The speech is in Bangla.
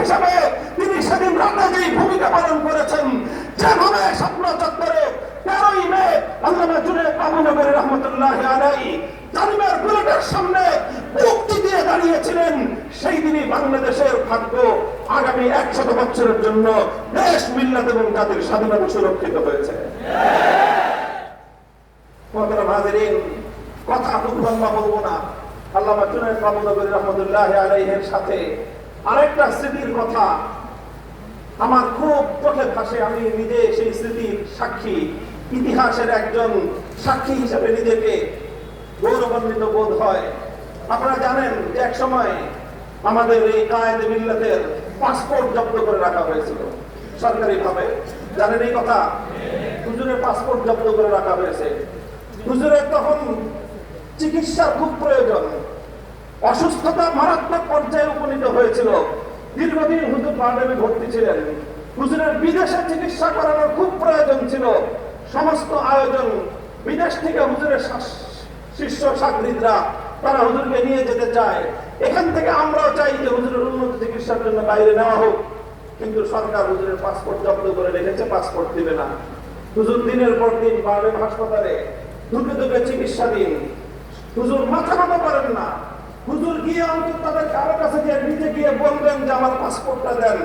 হিসাবে তিনি সেদিন রাতে যেই ভূমিকা পালন করেছেন, যেভাবে স্বপ্ন চত্বরে 13ই মে আল্লামা জুনায়েদ আবু নগরী রহমতুল্লাহি আলাইহি জালিমের বুলেটের সামনে মুক্তি দিয়ে দাঁড়িয়েছিলেন, সেই দিনই বাংলাদেশের ভাগ্য আগামী 100 বছরের জন্য দেশ, মিল্লাত এবং জাতির স্বাধীনতা সুরক্ষিত হয়েছে। কথা দুর্বলবা বলবো না। আল্লামা জুনায়েদ আবু নগরী রহমতুল্লাহি আলাইহির সাথে আরেকটা স্মৃতির কথা আমার খুব চোখে ভাসে। আমি নিজে সেই স্মৃতির সাক্ষী, ইতিহাসের একজন সাক্ষী হিসেবে নিজেকে গৌরবান্বিত বোধ হয়। আপনারা জানেন যে এক সময় আমাদের এই কায়েদ মিল্লাতের পাসপোর্ট জব্দ করে রাখা হয়েছিল সরকারিভাবে। জানেন এই কথা? হুজুরের পাসপোর্ট জব্দ করে রাখা হয়েছে। হুজুরের তখন চিকিৎসার খুব প্রয়োজন, অসুস্থতা মারাত্মক পর্যায়ে উপনীত হয়েছিল। দীর্ঘদিন হুজুর বার্ডেমে ভর্তি ছিলেন। হুজুরের বিদেশে চিকিৎসা করানোর খুব প্রয়োজন ছিল। সমস্ত আয়োজন বিদেশ থেকে হুজুরের শিষ্য সাগরিদরা তারা হুজুরকে নিয়ে যেতে চায়। এখান থেকে আমরাও চাই যে হুজুরের উন্নত চিকিৎসার জন্য বাইরে নেওয়া হোক, কিন্তু সরকার হুজুরের পাসপোর্ট জব্দ করে রেখেছে, পাসপোর্ট দিবে না। হুজুর দিনের পর দিন বার্ডেম হাসপাতালে ধুকে ধুকে চিকিৎসা দিন। হুজুর মাথা নত করেন না। হুজুর গিয়ে অন্তত তাদের কারো কাছে গিয়ে নিজে গিয়ে বলবেন যে আমার পাসপোর্টটা দেন।